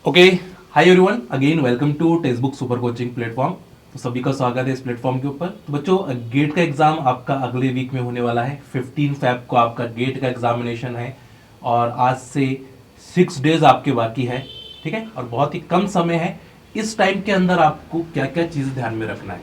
Okay, hi everyone, again welcome to textbook super coaching platform. तो सभी का स्वागत है इस प्लेटफॉर्म के ऊपर। तो बच्चों, गेट का एग्जाम आपका अगले वीक में होने वाला है। 15 फैब को आपका गेट का एग्जामिनेशन है और आज से 6 डेज आपके बाकी है। ठीक है, और बहुत ही कम समय है। इस टाइम के अंदर आपको क्या क्या चीज़ ध्यान में रखना है।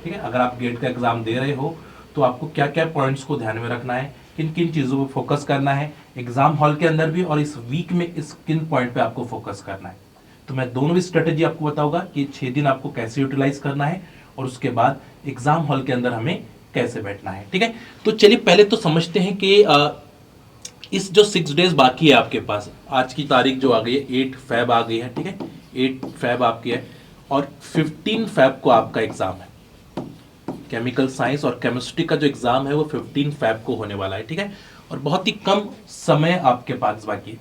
ठीक है, अगर आप गेट का एग्जाम दे रहे हो तो आपको क्या क्या पॉइंट्स को ध्यान में रखना है, किन किन चीज़ों पर फोकस करना है एग्जाम हॉल के अंदर भी, और इस वीक में इस किन पॉइंट पे आपको फोकस करना है। तो मैं दोनों भी स्ट्रेटेजी आपको बताऊंगा कि 6 दिन आपको कैसे यूटिलाइज करना है और उसके बाद एग्जाम हॉल के अंदर हमें कैसे बैठना है। ठीक है, तो चलिए पहले तो समझते हैं कि इस जो 6 डेज बाकी है आपके पास, आज की तारीख जो आ गई है 8 फैब आ गई है। ठीक है, 8 फैब आपकी है और 15 फैब को आपका एग्जाम है। केमिकल साइंस और केमिस्ट्री का जो एग्जाम है वो 15 फैब को होने वाला है। ठीक है, और बहुत ही कम समय आपके पास बाकी है,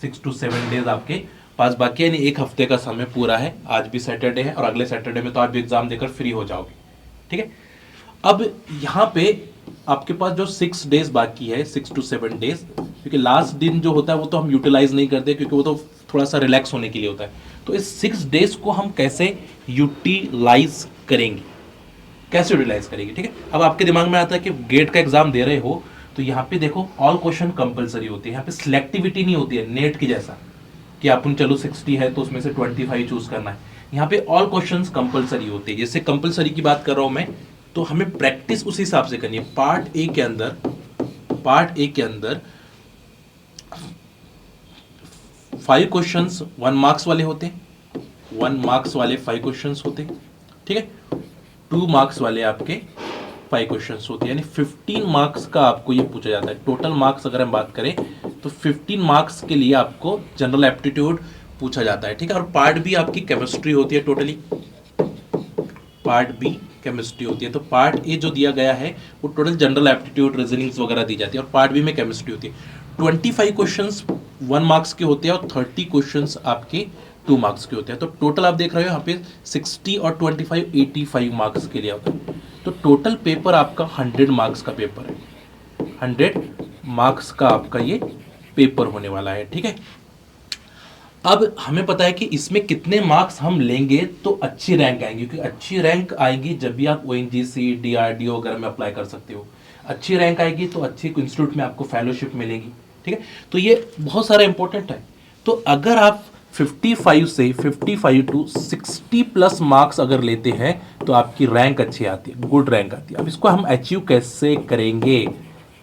6 to 7 डेज आपके पास बाकी है, यानी एक हफ्ते का समय पूरा है। आज भी सैटरडे है और अगले सैटरडे में तो आप भी एग्जाम देकर फ्री हो जाओगे। ठीक है, अब यहाँ पे आपके पास जो 6 डेज बाकी है, 6 to 7 डेज, क्योंकि लास्ट दिन जो होता है वो तो हम यूटिलाइज नहीं करते क्योंकि वो तो थोड़ा सा रिलैक्स होने के लिए होता है। तो इस 6 डेज को हम कैसे यूटिलाइज करेंगे, कैसे यूटिलाइज करेंगे। ठीक है, अब आपके दिमाग में आता है कि गेट का एग्जाम दे रहे हो तो यहाँ पे देखो ऑल क्वेश्चन कंपलसरी होती है। यहाँ पे सिलेक्टिविटी नहीं होती है नेट की जैसा कि अपन चलो 60 है तो उसमें से 25 चूज करना है। यहाँ पे ऑल क्वेश्चंस कंपलसरी होते हैं। जैसे कंपलसरी की बात कर रहा हूं मैं, तो हमें प्रैक्टिस उस हिसाब से करनी है। पार्ट ए के अंदर 5 क्वेश्चंस 1 मार्क्स वाले होते हैं, 1 मार्क्स वाले 5 क्वेश्चंस होते हैं। ठीक है, 2 मार्क्स वाले आपके 5 क्वेश्चंस होते हैं, यानी 15 मार्क्स का आपको ये पूछा जाता है। टोटल मार्क्स अगर हम बात करें तो 15 मार्क्स के लिए आपको जनरल एप्टीट्यूड पूछा जाता है। ठीक है, और पार्ट बी आपकी केमिस्ट्री होती है। टोटली पार्ट बी केमिस्ट्री होती है। तो पार्ट ए जो दिया गया है वो टोटल जनरल एप्टीट्यूड रीजनिंग्स वगैरह दी जाती है, और पार्ट बी में केमिस्ट्री होती है। 25 क्वेश्चंस 1 मार्क्स के होते हैं और 30 क्वेश्चंस आपके 2 मार्क्स के होते हैं। तो टोटल आप देख रहे हो यहाँ पे 60 और 25 85 मार्क्स के लिए होता है। तो टोटल पेपर आपका 100 मार्क्स का पेपर है। 100 मार्क्स का आपका ये पेपर होने वाला है। ठीक है, अब हमें पता है कि इसमें कितने मार्क्स हम लेंगे तो अच्छी रैंक आएंगी, क्योंकि अच्छी रैंक आएगी जब भी आप ओएनजीसी डीआरडीओ वगैरह में अप्लाई कर सकते हो। अच्छी रैंक आएगी तो अच्छी इंस्टीट्यूट में आपको फेलोशिप मिलेगी। ठीक है, तो ये बहुत सारा इंपॉर्टेंट है। तो अगर आप 55 से 55 to 60 प्लस मार्क्स अगर लेते हैं तो आपकी रैंक अच्छी आती है, गुड रैंक आती है। अब इसको हम अचीव कैसे करेंगे,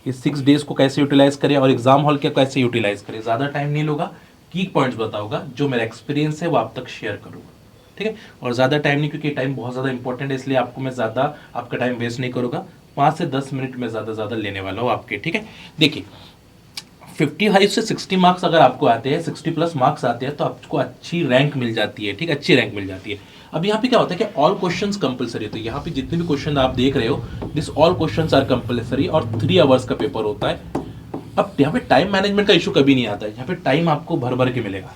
इस 6 डेज को कैसे यूटिलाइज करें और एग्जाम हॉल के कैसे यूटिलाइज करें। ज़्यादा टाइम नहीं लूँगा, की पॉइंट्स बताऊंगा, जो मेरा एक्सपीरियंस है वो आप तक शेयर करूँगा। ठीक है, और ज़्यादा टाइम नहीं, क्योंकि टाइम बहुत ज़्यादा इंपॉर्टेंट है, इसलिए आपको मैं ज़्यादा आपका टाइम वेस्ट नहीं करूँगा। 5 से 10 मिनट में ज़्यादा लेने वाला हूँ आपके। ठीक है, देखिए 55 से 60 मार्क्स अगर आपको आते हैं, 60 प्लस मार्क्स आते हैं तो आपको अच्छी रैंक मिल जाती है। ठीक है, अच्छी रैंक मिल जाती है। अब यहाँ पे क्या होता है कि ऑल क्वेश्चंस कंपलसरी, तो यहाँ पे जितने भी क्वेश्चन आप देख रहे हो, this all questions are compulsory और 3 आवर्स का पेपर होता है। अब यहाँ पे टाइम मैनेजमेंट का इशू कभी नहीं आता है। यहाँ पे टाइम आपको भर भर के मिलेगा,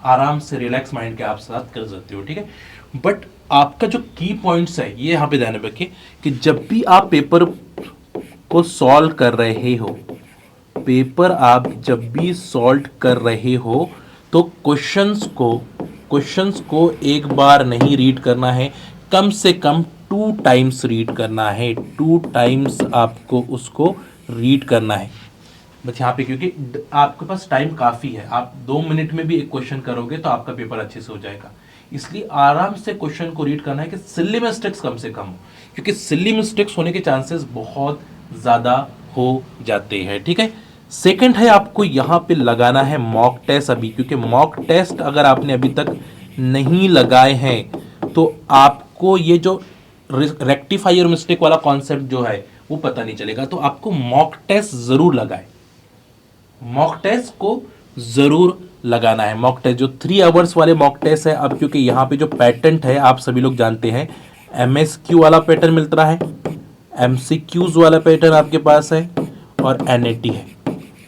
आराम से रिलैक्स माइंड के आप साथ कर सकते हो। ठीक है, बट आपका जो की पॉइंट्स है ये यहाँ पे ध्यान रखिए कि जब भी आप पेपर को सॉल्व कर रहे हो, पेपर आप जब भी सॉल्व कर रहे हो तो क्वेश्चंस को एक बार नहीं रीड करना है, कम से कम 2 टाइम्स रीड करना है। 2 टाइम्स आपको उसको रीड करना है बस यहाँ पे, क्योंकि आपके पास टाइम काफ़ी है। आप 2 मिनट में भी एक क्वेश्चन करोगे तो आपका पेपर अच्छे से हो जाएगा। इसलिए आराम से क्वेश्चन को रीड करना है कि सिली मिस्टेक्स कम से कम हो, क्योंकि सिली मिस्टेक्स होने के चांसेस बहुत ज़्यादा हो जाते हैं। ठीक है, सेकंड है आपको यहाँ पे लगाना है मॉक टेस्ट अभी, क्योंकि मॉक टेस्ट अगर आपने अभी तक नहीं लगाए हैं तो आपको ये जो रेक्टिफायर मिस्टेक वाला कॉन्सेप्ट जो है वो पता नहीं चलेगा। तो आपको मॉक टेस्ट जरूर लगाए, मॉक टेस्ट को जरूर लगाना है। मॉक टेस्ट जो 3 आवर्स वाले मॉक टेस्ट है, अब क्योंकि यहाँ पे जो पैटर्न है आप सभी लोग जानते हैं, एमएसक्यू वाला पैटर्न मिलता है, एमसीक्यूज वाला पैटर्न आपके पास है और एनएटी है,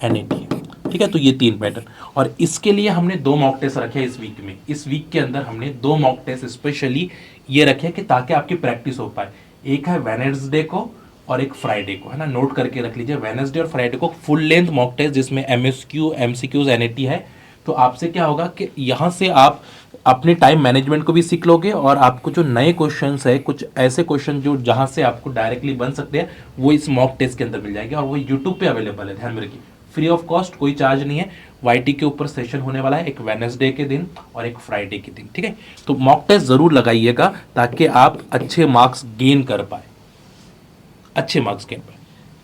एनएटी है। ठीक है, तो ये 3 पैटर्न, और इसके लिए हमने 2 मॉक टेस्ट रखे हैं इस वीक में। इस वीक के अंदर हमने 2 मॉक टेस्ट स्पेशली ये रखे कि ताकि आपकी प्रैक्टिस हो पाए। एक है वेडनेसडे को और एक फ्राइडे को, है ना, नोट करके रख लीजिए। वेडनेसडे और फ्राइडे को फुल लेंथ मॉक टेस्ट जिसमें एमएसक्यू एमसीक्यूज एनएटी है, तो आपसे क्या होगा कि यहाँ से आप अपने टाइम मैनेजमेंट को भी सीख लोगे और आपको जो नए क्वेश्चंस है, कुछ ऐसे क्वेश्चन जो जहाँ से आपको डायरेक्टली बन सकते हैं, वो इस मॉक टेस्ट के अंदर मिल जाएंगे और वो यूट्यूब पे अवेलेबल है। ध्यान में रखिए, फ्री ऑफ कॉस्ट, कोई चार्ज नहीं है। वाईटी के ऊपर सेशन होने वाला है, एक वेडनेसडे के दिन और एक फ्राइडे के दिन, ठीक है। तो मॉक टेस्ट जरूर लगाइएगा ताकि आप अच्छे मार्क्स गेन कर पाए, अच्छे मार्क्स गेन पाए।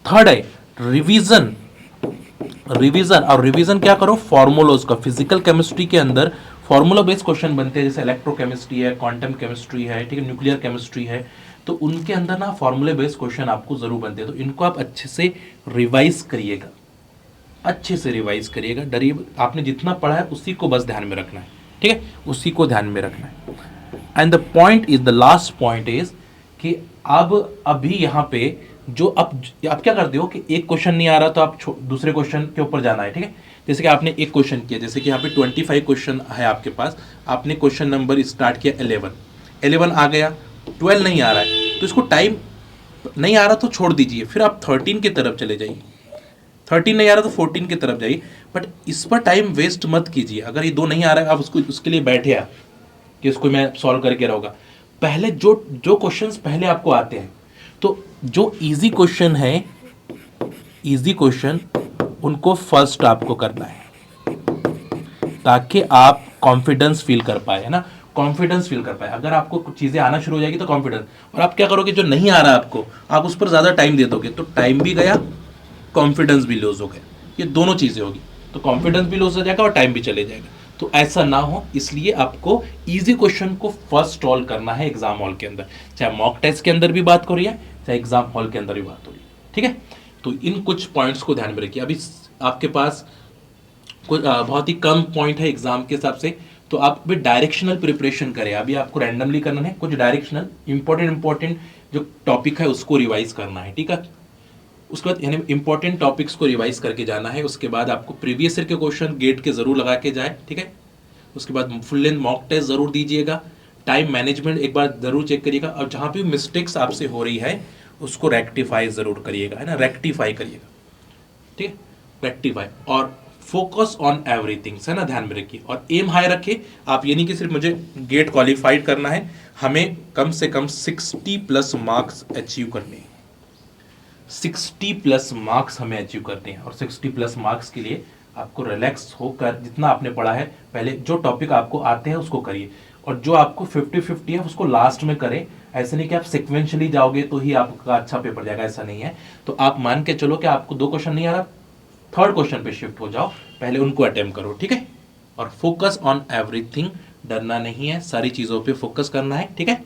थर्ड है रिवीजन। रिवीजन, और रिवीजन क्या करो, फॉर्मूलोज का। फिजिकल केमिस्ट्री के अंदर फॉर्मूला बेस्ड क्वेश्चन बनते हैं, जैसे इलेक्ट्रोकेमिस्ट्री है, क्वांटम केमिस्ट्री है, ठीक है, न्यूक्लियर केमिस्ट्री है, तो उनके अंदर ना फॉर्मूले बेस्ड क्वेश्चन आपको जरूर बनते हैं। तो इनको आप अच्छे से रिवाइज करिएगा, अच्छे से रिवाइज करिएगा। डरिए, आपने जितना पढ़ा है उसी को बस ध्यान में रखना है, ठीक है, उसी को ध्यान में रखना है। And the point is, the last point is कि अब अभी यहाँ पे जो आप क्या करते हो कि एक क्वेश्चन नहीं आ रहा तो आप दूसरे क्वेश्चन के ऊपर जाना है, ठीक है। जैसे कि आपने एक क्वेश्चन किया, जैसे कि यहाँ पे 25 क्वेश्चन है आपके पास, आपने क्वेश्चन नंबर स्टार्ट किया 11 आ गया, 12 नहीं आ रहा है, तो इसको टाइम नहीं आ रहा तो छोड़ दीजिए, फिर आप 13 की तरफ चले जाइए। 13 नहीं आ रहा तो 14 की तरफ जाइए, बट इस पर टाइम वेस्ट मत कीजिए। अगर ये 2 नहीं आ रहा है, आप उसके लिए बैठे आप कि इसको मैं सॉल्व करके रहूँगा। पहले जो क्वेश्चंस पहले आपको आते हैं, तो जो इजी क्वेश्चन है, इजी क्वेश्चन उनको फर्स्ट आपको करना है ताकि आप कॉन्फिडेंस फील कर पाए, है ना, कॉन्फिडेंस फील कर पाए। अगर आपको कुछ चीज़ें आना शुरू हो जाएगी तो कॉन्फिडेंस, और आप क्या करोगे, जो नहीं आ रहा आपको, आप उस पर ज़्यादा टाइम दे दोगे तो टाइम भी गया, कॉन्फिडेंस भी लूज हो गया, ये दोनों चीज़ें होगी। तो कॉन्फिडेंस भी लूज हो जाएगा और टाइम भी चले जाएगा। तो ऐसा ना हो, इसलिए आपको इजी क्वेश्चन को फर्स्ट सॉल्व करना है एग्जाम हॉल के अंदर, चाहे मॉक टेस्ट के अंदर भी बात हो रही है, चाहे एग्जाम हॉल के अंदर भी बात हो रही है, ठीक है। तो इन कुछ पॉइंट्स को ध्यान में रखिए। अभी आपके पास कुछ बहुत ही कम पॉइंट है एग्जाम के हिसाब से, तो आप भी डायरेक्शनल प्रिपरेशन करें। अभी आपको रैंडमली करना है, कुछ डायरेक्शनल इंपॉर्टेंट जो टॉपिक है उसको रिवाइज करना है, ठीक है। उसके बाद यानी इंपॉर्टेंट टॉपिक्स को रिवाइज करके जाना है। उसके बाद आपको प्रीवियस ईयर के क्वेश्चन गेट के जरूर लगा के जाए, ठीक है। उसके बाद फुल लेंथ मॉक टेस्ट जरूर दीजिएगा। टाइम मैनेजमेंट एक बार जरूर चेक करिएगा, और जहाँ भी मिस्टेक्स आपसे हो रही है उसको रेक्टिफाई जरूर करिएगा, है ना, रेक्टिफाई करिएगा, ठीक है, रेक्टिफाई। और फोकस ऑन एवरीथिंग, है ना, ध्यान में रखिए। और एम हाई रखिए। आप ये नहीं कि सिर्फ मुझे गेट क्वालिफाइड करना है, हमें कम से कम 60+ मार्क्स अचीव करने हैं। 60+ मार्क्स हमें अचीव करते हैं, और 60+ मार्क्स के लिए आपको रिलैक्स होकर जितना आपने पढ़ा है, पहले जो टॉपिक आपको आते हैं उसको करिए, और जो आपको 50-50 है उसको लास्ट में करें। ऐसे नहीं कि आप सिक्वेंशली जाओगे तो ही आपका अच्छा पेपर जाएगा, ऐसा नहीं है। तो आप मान के चलो कि आपको 2 क्वेश्चन नहीं आ रहा, 3rd क्वेश्चन पे शिफ्ट हो जाओ, पहले उनको अटेम्प्ट करो, ठीक है। और फोकस ऑन एवरीथिंग, डरना नहीं है, सारी चीज़ों पे फोकस करना है, ठीक है।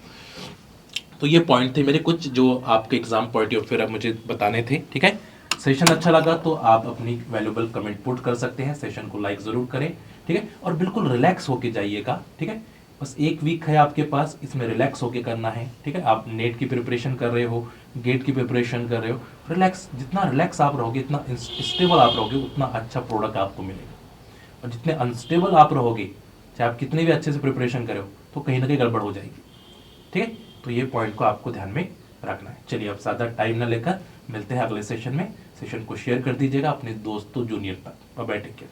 तो ये पॉइंट थे मेरे कुछ, जो आपके एग्जाम पॉइंट ऑफ व्यू मुझे बताने थे, ठीक है। सेशन अच्छा लगा तो आप अपनी वैल्यूएबल कमेंट पुट कर सकते हैं, सेशन को लाइक ज़रूर करें, ठीक है। और बिल्कुल रिलैक्स होके जाइएगा, ठीक है। बस 1 वीक है आपके पास, इसमें रिलैक्स होके करना है, ठीक है। आप नेट की प्रिपरेशन कर रहे हो, गेट की प्रिपरेशन कर रहे हो, रिलैक्स, जितना रिलैक्स आप रहोगे, इतना स्टेबल आप रहोगे, उतना अच्छा प्रोडक्ट आपको मिलेगा। और जितने अनस्टेबल आप रहोगे, चाहे आप कितने भी अच्छे से प्रिपरेशन करो, तो कहीं ना कहीं गड़बड़ हो जाएगी, ठीक है। तो ये पॉइंट को आपको ध्यान में रखना है। चलिए, अब ज़्यादा टाइम ना लेकर मिलते हैं अगले सेशन में। सेशन को शेयर कर दीजिएगा अपने दोस्तों, जूनियर तक। Bye bye, take care.